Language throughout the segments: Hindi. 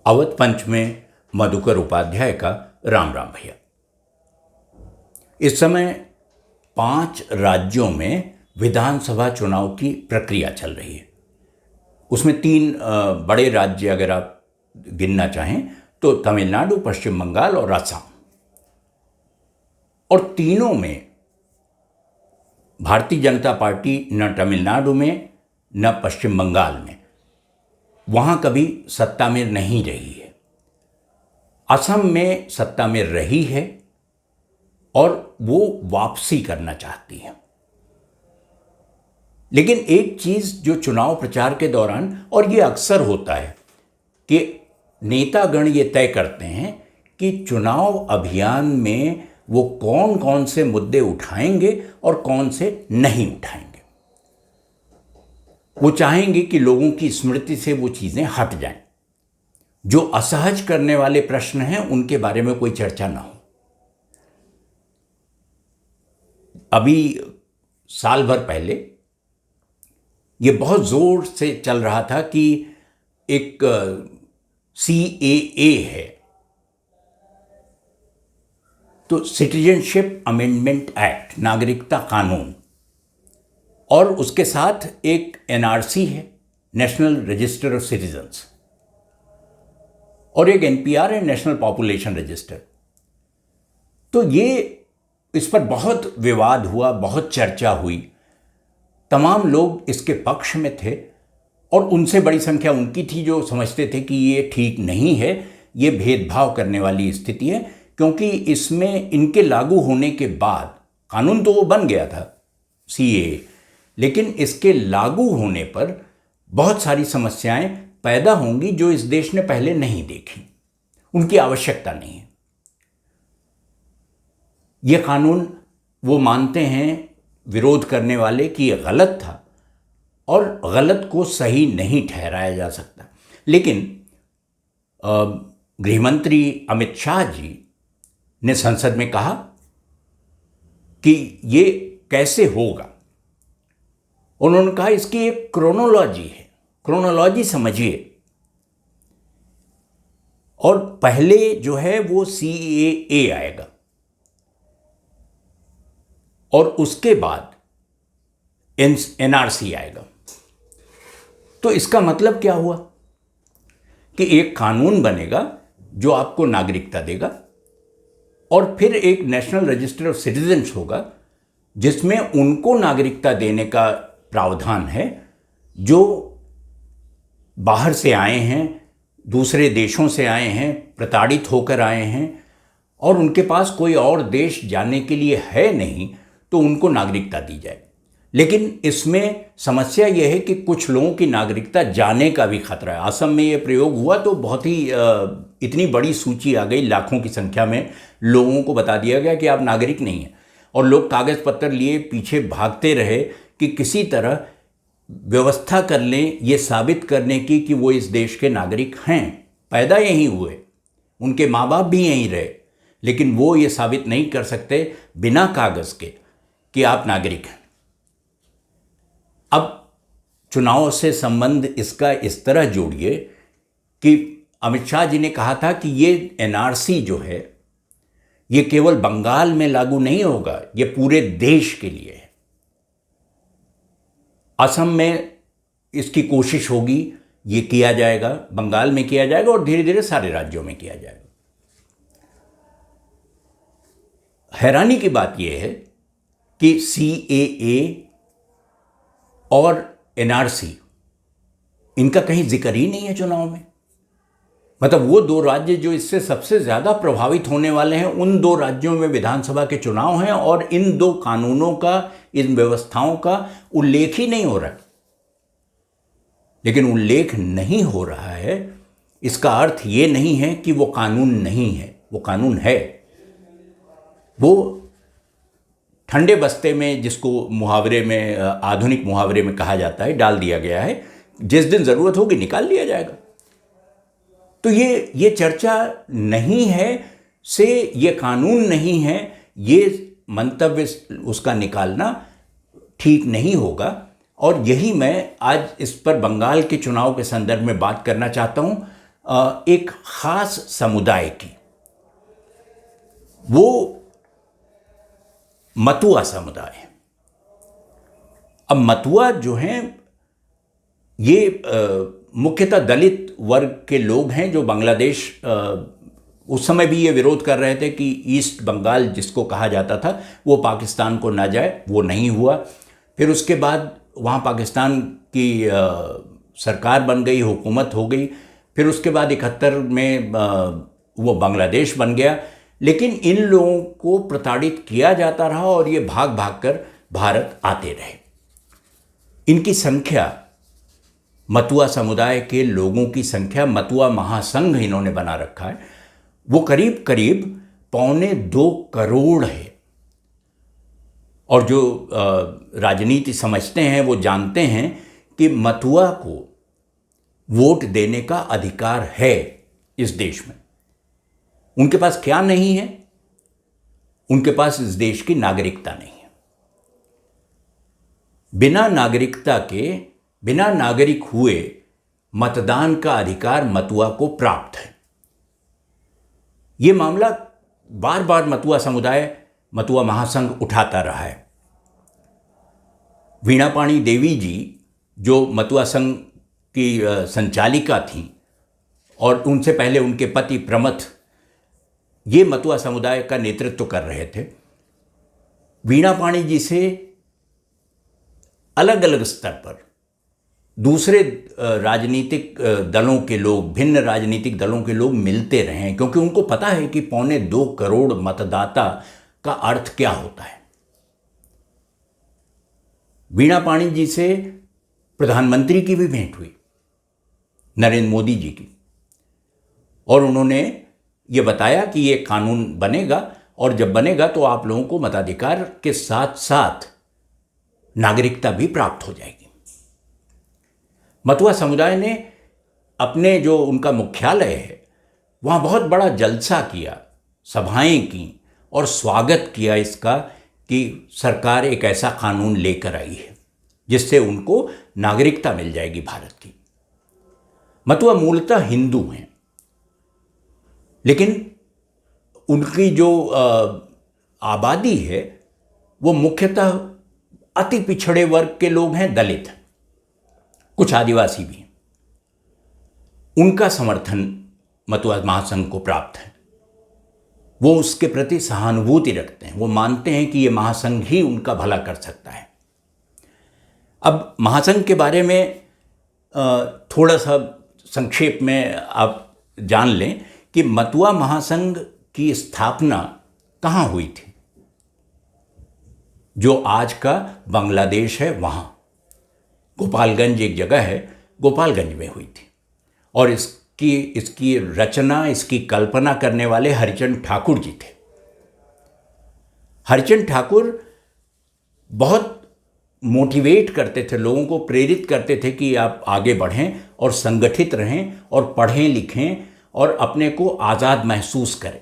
अवध पंच में मधुकर उपाध्याय का राम राम भैया। इस समय 5 राज्यों में विधानसभा चुनाव की प्रक्रिया चल रही है। उसमें 3 बड़े राज्य अगर आप गिनना चाहें तो तमिलनाडु, पश्चिम बंगाल और असम। और तीनों में भारतीय जनता पार्टी न तमिलनाडु में न पश्चिम बंगाल में वहाँ कभी सत्ता में नहीं रही है। असम में सत्ता में रही है और वो वापसी करना चाहती है। लेकिन एक चीज़ जो चुनाव प्रचार के दौरान, और ये अक्सर होता है कि नेतागण ये तय करते हैं कि चुनाव अभियान में वो कौन कौन से मुद्दे उठाएंगे और कौन से नहीं उठाएंगे। वो चाहेंगे कि लोगों की स्मृति से वो चीज़ें हट जाएं। जो असहज करने वाले प्रश्न हैं उनके बारे में कोई चर्चा ना हो। अभी साल भर पहले ये बहुत जोर से चल रहा था कि एक CAA है, तो सिटीजनशिप अमेंडमेंट एक्ट, नागरिकता कानून, और उसके साथ एक NRC है, नेशनल रजिस्टर ऑफ सिटीजन्स, और एक NPR है, नेशनल पॉपुलेशन रजिस्टर। तो ये इस पर बहुत विवाद हुआ, बहुत चर्चा हुई। तमाम लोग इसके पक्ष में थे और उनसे बड़ी संख्या उनकी थी जो समझते थे कि ये ठीक नहीं है, ये भेदभाव करने वाली स्थिति है, क्योंकि इसमें इनके लागू होने के बाद कानून तो वो बन गया था CAA, लेकिन इसके लागू होने पर बहुत सारी समस्याएं पैदा होंगी जो इस देश ने पहले नहीं देखी। उनकी आवश्यकता नहीं है। ये कानून वो मानते हैं, विरोध करने वाले, कि ये गलत था और गलत को सही नहीं ठहराया जा सकता। लेकिन गृहमंत्री अमित शाह जी ने संसद में कहा कि ये कैसे होगा। उन्होंने कहा इसकी एक क्रोनोलॉजी है, क्रोनोलॉजी समझिए। और पहले जो है वो CAA आएगा और उसके बाद NRC आएगा। तो इसका मतलब क्या हुआ कि एक कानून बनेगा जो आपको नागरिकता देगा, और फिर एक नेशनल रजिस्टर ऑफ सिटीजन्स होगा जिसमें उनको नागरिकता देने का प्रावधान है जो बाहर से आए हैं, दूसरे देशों से आए हैं, प्रताड़ित होकर आए हैं और उनके पास कोई और देश जाने के लिए है नहीं, तो उनको नागरिकता दी जाए। लेकिन इसमें समस्या यह है कि कुछ लोगों की नागरिकता जाने का भी खतरा है। असम में यह प्रयोग हुआ तो बहुत ही इतनी बड़ी सूची आ गई, लाखों की संख्या में लोगों को बता दिया गया कि आप नागरिक नहीं हैं, और लोग कागज़ पत्र लिए पीछे भागते रहे कि किसी तरह व्यवस्था कर लें ये साबित करने की कि वो इस देश के नागरिक हैं, पैदा यहीं हुए, उनके माँ बाप भी यहीं रहे, लेकिन वो ये साबित नहीं कर सकते बिना कागज़ के कि आप नागरिक हैं। अब चुनाव से संबंध इसका इस तरह जोड़िए कि अमित शाह जी ने कहा था कि ये NRC जो है ये केवल बंगाल में लागू नहीं होगा, ये पूरे देश के लिए है। असम में इसकी कोशिश होगी, ये किया जाएगा, बंगाल में किया जाएगा और धीरे धीरे सारे राज्यों में किया जाएगा। हैरानी की बात यह है कि CAA और NRC इनका कहीं जिक्र ही नहीं है चुनाव में। मतलब वो 2 राज्य जो इससे सबसे ज़्यादा प्रभावित होने वाले हैं, उन 2 राज्यों में विधानसभा के चुनाव हैं और इन 2 कानूनों का, इन व्यवस्थाओं का उल्लेख ही नहीं हो रहा है। लेकिन उल्लेख नहीं हो रहा है इसका अर्थ ये नहीं है कि वो कानून नहीं है, वो कानून है। वो ठंडे बस्ते में, जिसको मुहावरे में, आधुनिक मुहावरे में कहा जाता है, डाल दिया गया है। जिस दिन ज़रूरत होगी निकाल लिया जाएगा। तो ये चर्चा नहीं है से ये कानून नहीं है, ये मंतव्य उसका निकालना ठीक नहीं होगा। और यही मैं आज इस पर बंगाल के चुनाव के संदर्भ में बात करना चाहता हूँ। एक खास समुदाय की, वो मतुआ समुदाय है। अब मतुआ जो हैं ये मुख्यतः दलित वर्ग के लोग हैं जो बांग्लादेश, उस समय भी ये विरोध कर रहे थे कि ईस्ट बंगाल जिसको कहा जाता था वो पाकिस्तान को ना जाए, वो नहीं हुआ। फिर उसके बाद वहाँ पाकिस्तान की सरकार बन गई, हुकूमत हो गई। फिर उसके बाद 71 में वो बांग्लादेश बन गया। लेकिन इन लोगों को प्रताड़ित किया जाता रहा और ये भाग भाग कर भारत आते रहे। इनकी संख्या, मतुआ समुदाय के लोगों की संख्या, मतुआ महासंघ इन्होंने बना रखा है, वो करीब करीब 1.25 करोड़ है। और जो राजनीति समझते हैं वो जानते हैं कि मतुआ को वोट देने का अधिकार है इस देश में। उनके पास क्या नहीं है? उनके पास इस देश की नागरिकता नहीं है। बिना नागरिकता के, बिना नागरिक हुए मतदान का अधिकार मतुआ को प्राप्त है। ये मामला बार बार मतुआ समुदाय, मतुआ महासंघ उठाता रहा है। वीणा पाणी देवी जी जो मतुआ संघ की संचालिका थीं, और उनसे पहले उनके पति प्रमथ, ये मतुआ समुदाय का नेतृत्व कर रहे थे। वीणा पाणी जी से अलग अलग स्तर पर दूसरे राजनीतिक दलों के लोग, भिन्न राजनीतिक दलों के लोग मिलते रहे हैं, क्योंकि उनको पता है कि 1.25 करोड़ मतदाता का अर्थ क्या होता है। वीणा पाणी जी से प्रधानमंत्री की भी भेंट हुई, नरेंद्र मोदी जी की, और उन्होंने ये बताया कि ये कानून बनेगा, और जब बनेगा तो आप लोगों को मताधिकार के साथ साथ नागरिकता भी प्राप्त हो जाएगी। मतुआ समुदाय ने अपने, जो उनका मुख्यालय है, वहाँ बहुत बड़ा जलसा किया, सभाएं की और स्वागत किया इसका कि सरकार एक ऐसा कानून लेकर आई है जिससे उनको नागरिकता मिल जाएगी भारत की। मतुआ मूलतः हिंदू हैं, लेकिन उनकी जो आबादी है वो मुख्यतः अति पिछड़े वर्ग के लोग हैं, दलित, कुछ आदिवासी भी हैं। उनका समर्थन मतुआ महासंघ को प्राप्त है। वो उसके प्रति सहानुभूति रखते हैं, वो मानते हैं कि ये महासंघ ही उनका भला कर सकता है। अब महासंघ के बारे में थोड़ा सा संक्षेप में आप जान लें कि मतुआ महासंघ की स्थापना कहाँ हुई थी। जो आज का बांग्लादेश है वहाँ गोपालगंज एक जगह है, गोपालगंज में हुई थी। और इसकी रचना, इसकी कल्पना करने वाले हरिचंद ठाकुर जी थे। हरिचंद ठाकुर बहुत मोटिवेट करते थे, लोगों को प्रेरित करते थे कि आप आगे बढ़ें और संगठित रहें और पढ़ें लिखें और अपने को आज़ाद महसूस करें।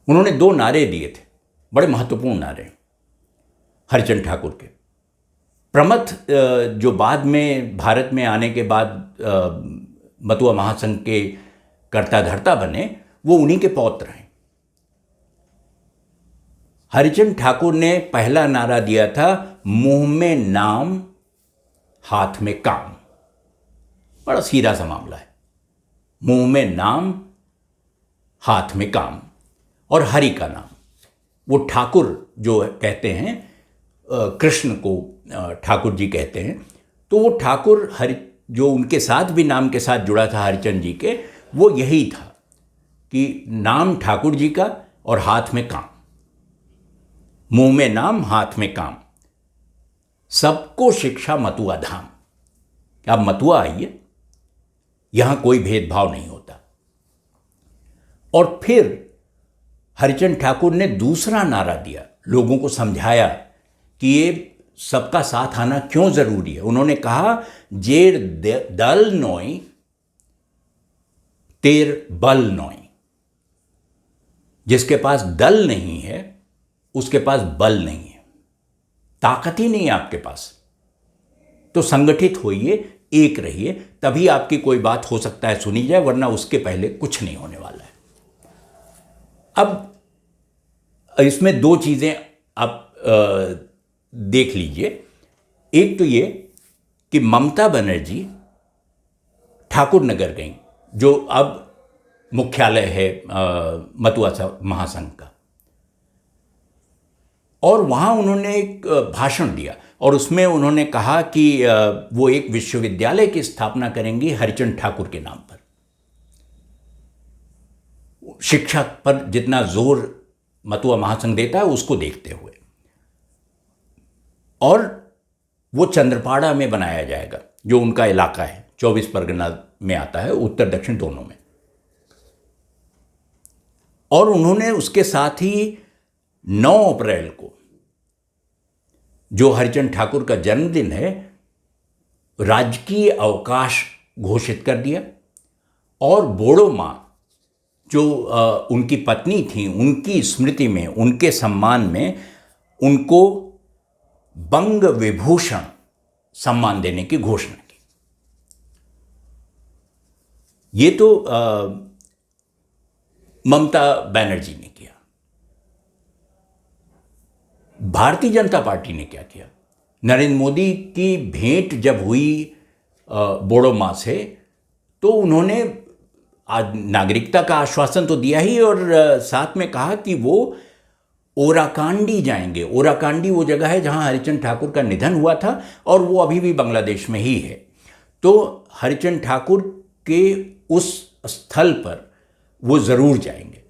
उन्होंने 2 नारे दिए थे, बड़े महत्वपूर्ण नारे हरिचंद ठाकुर के। प्रमथ जो बाद में भारत में आने के बाद मतुआ महासंघ के कर्ता धर्ता बने, वो उन्हीं के पौत्र हैं। हरिचंद ठाकुर ने पहला नारा दिया था, मुंह में नाम हाथ में काम। बड़ा सीधा सा मामला है, मुंह में नाम हाथ में काम। और हरि का नाम, वो ठाकुर जो कहते हैं, कृष्ण को ठाकुर जी कहते हैं, तो वो ठाकुर हरि जो उनके साथ भी नाम के साथ जुड़ा था हरिचंद जी के, वो यही था कि नाम ठाकुर जी का और हाथ में काम, मुंह में नाम हाथ में काम, सबको शिक्षा मतुआ धाम। आप मतुआ आइए, यहां कोई भेदभाव नहीं होता। और फिर हरिचंद ठाकुर ने दूसरा नारा दिया, लोगों को समझाया कि ये सबका साथ आना क्यों जरूरी है। उन्होंने कहा, जेर दल नोई तेर बल नोई। जिसके पास दल नहीं है उसके पास बल नहीं है, ताकत ही नहीं है आपके पास। तो संगठित होइए, एक रहिए, तभी आपकी कोई बात हो सकता है सुनी जाए, वरना उसके पहले कुछ नहीं होने वाला है। अब इसमें दो चीज़ें आप देख लीजिए। एक तो ये कि ममता बनर्जी ठाकुर नगर गई, जो अब मुख्यालय है मतुआ महासंघ का, और वहाँ उन्होंने एक भाषण दिया और उसमें उन्होंने कहा कि वो एक विश्वविद्यालय की स्थापना करेंगी हरिचंद ठाकुर के नाम पर। शिक्षा पर जितना जोर मतुआ महासंघ देता है उसको देखते हुए, और वो चंद्रपाड़ा में बनाया जाएगा, जो उनका इलाका है, 24 परगना में आता है, उत्तर दक्षिण दोनों में। और उन्होंने उसके साथ ही 9 अप्रैल को, जो हरिचंद ठाकुर का जन्मदिन है, राजकीय अवकाश घोषित कर दिया। और बोड़ो माँ, जो उनकी पत्नी थी, उनकी स्मृति में, उनके सम्मान में उनको बंग विभूषण सम्मान देने की घोषणा की। ये तो ममता बनर्जी ने किया। भारतीय जनता पार्टी ने क्या किया? नरेंद्र मोदी की भेंट जब हुई बोड़ो माँ से, तो उन्होंने आज नागरिकता का आश्वासन तो दिया ही, और साथ में कहा कि वो ओराकांडी जाएंगे। ओराकांडी वो जगह है जहां हरिचंद ठाकुर का निधन हुआ था, और वो अभी भी बांग्लादेश में ही है। तो हरिचंद ठाकुर के उस स्थल पर वो ज़रूर जाएंगे।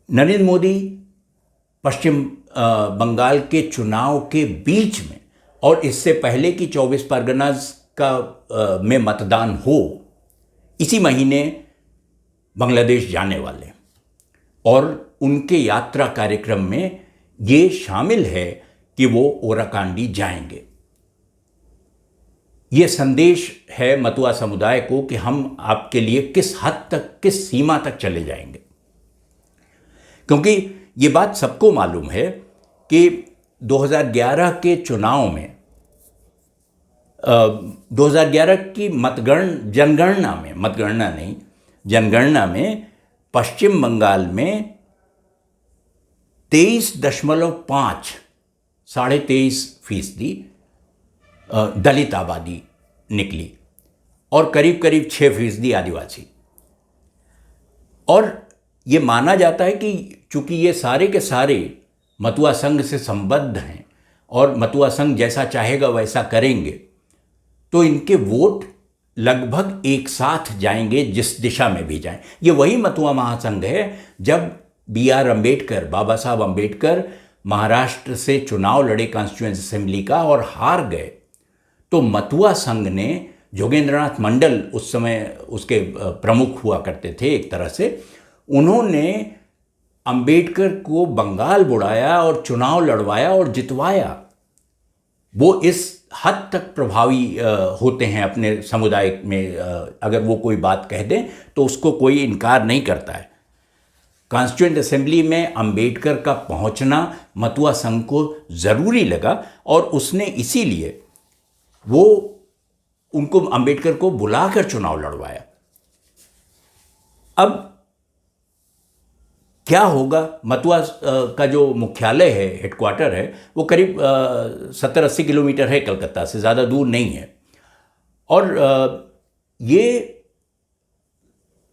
नरेंद्र मोदी पश्चिम बंगाल के चुनाव के बीच में, और इससे पहले कि 24 परगनाज का में मतदान हो, इसी महीने बांग्लादेश जाने वाले, और उनके यात्रा कार्यक्रम में ये शामिल है कि वो ओराकांडी जाएंगे। ये संदेश है मतुआ समुदाय को कि हम आपके लिए किस हद तक, किस सीमा तक चले जाएंगे। क्योंकि ये बात सबको मालूम है कि 2011 के चुनाव में, 2011 की जनगणना में पश्चिम बंगाल में 23.5% दलित आबादी निकली, और करीब करीब 6% आदिवासी। और ये माना जाता है कि चूंकि ये सारे के सारे मतुआ संघ से संबद्ध हैं और मतुआ संघ जैसा चाहेगा वैसा करेंगे, तो इनके वोट लगभग एक साथ जाएंगे, जिस दिशा में भी जाएं। ये वही मतुआ महासंघ है जब BR अम्बेडकर, बाबा साहब अम्बेडकर महाराष्ट्र से चुनाव लड़े कॉन्स्टिट्यूएंसी असेंबली का और हार गए, तो मतुआ संघ ने, जोगेंद्रनाथ मंडल उस समय उसके प्रमुख हुआ करते थे एक तरह से, उन्होंने अम्बेडकर को बंगाल बुलाया और चुनाव लड़वाया और जितवाया। वो इस हद तक प्रभावी होते हैं अपने समुदाय में, अगर वो कोई बात कह दें तो उसको कोई इनकार नहीं करता है। कॉन्स्टिट्यूएंट असेंबली में अम्बेडकर का पहुंचना मतुआ संघ को ज़रूरी लगा, और उसने इसीलिए वो उनको, अम्बेडकर को बुलाकर चुनाव लड़वाया। अब क्या होगा? मतुआ का जो मुख्यालय है, हेडक्वार्टर है, वो करीब 70-80 किलोमीटर है कलकत्ता से, ज़्यादा दूर नहीं है। और ये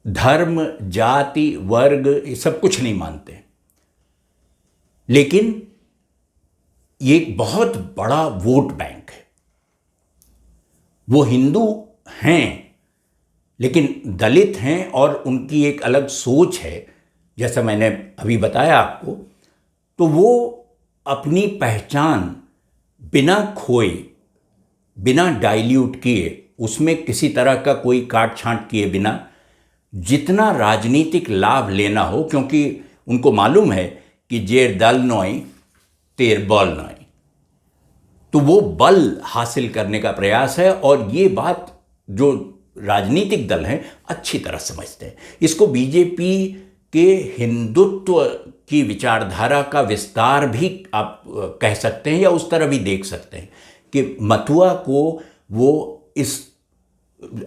धर्म, जाति, वर्ग, ये सब कुछ नहीं मानते, लेकिन ये एक बहुत बड़ा वोट बैंक है। वो हिंदू हैं, लेकिन दलित हैं, और उनकी एक अलग सोच है, जैसा मैंने अभी बताया आपको। तो वो अपनी पहचान बिना खोए, बिना डाइल्यूट किए, उसमें किसी तरह का कोई काट छांट किए बिना, जितना राजनीतिक लाभ लेना हो, क्योंकि उनको मालूम है कि जेर दल नोई तेर बल नोई, तो वो बल हासिल करने का प्रयास है। और ये बात जो राजनीतिक दल हैं अच्छी तरह समझते हैं। इसको बीजेपी के हिंदुत्व की विचारधारा का विस्तार भी आप कह सकते हैं, या उस तरह भी देख सकते हैं कि मतुआ को वो इस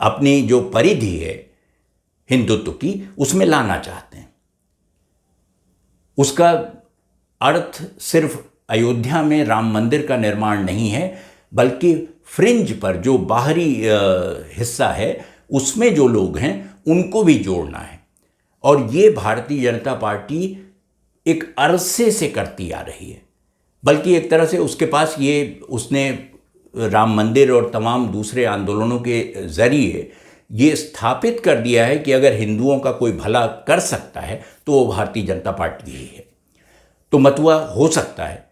अपनी जो परिधि है हिंदुत्व की उसमें लाना चाहते हैं। उसका अर्थ सिर्फ अयोध्या में राम मंदिर का निर्माण नहीं है, बल्कि फ्रिंज पर जो बाहरी हिस्सा है उसमें जो लोग हैं उनको भी जोड़ना है। और ये भारतीय जनता पार्टी एक अरसे से करती आ रही है। बल्कि एक तरह से उसके पास उसने राम मंदिर और तमाम दूसरे आंदोलनों के जरिए ये स्थापित कर दिया है कि अगर हिंदुओं का कोई भला कर सकता है तो वो भारतीय जनता पार्टी ही है। तो मतुआ हो सकता है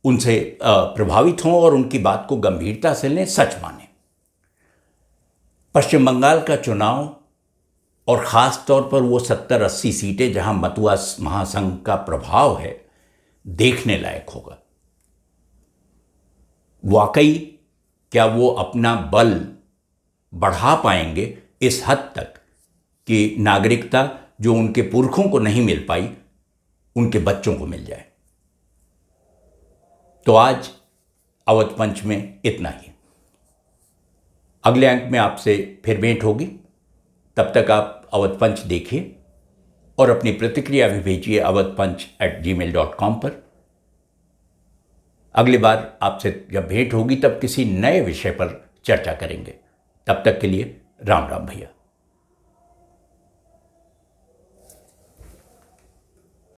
उनसे प्रभावित हों और उनकी बात को गंभीरता से लें, सच माने। पश्चिम बंगाल का चुनाव और ख़ास तौर पर वो 70-80 सीटें जहां मतुआ महासंघ का प्रभाव है, देखने लायक होगा। वाकई क्या वो अपना बल बढ़ा पाएंगे इस हद तक कि नागरिकता जो उनके पुरखों को नहीं मिल पाई उनके बच्चों को मिल जाए। तो आज अवध पंच में इतना ही। अगले अंक में आपसे फिर भेंट होगी। तब तक आप अवध पंच देखिए और अपनी प्रतिक्रिया भी भेजिए awadhpanch@gmail.com पर। अगली बार आपसे जब भेंट होगी तब किसी नए विषय पर चर्चा करेंगे। तब तक के लिए राम राम भैया।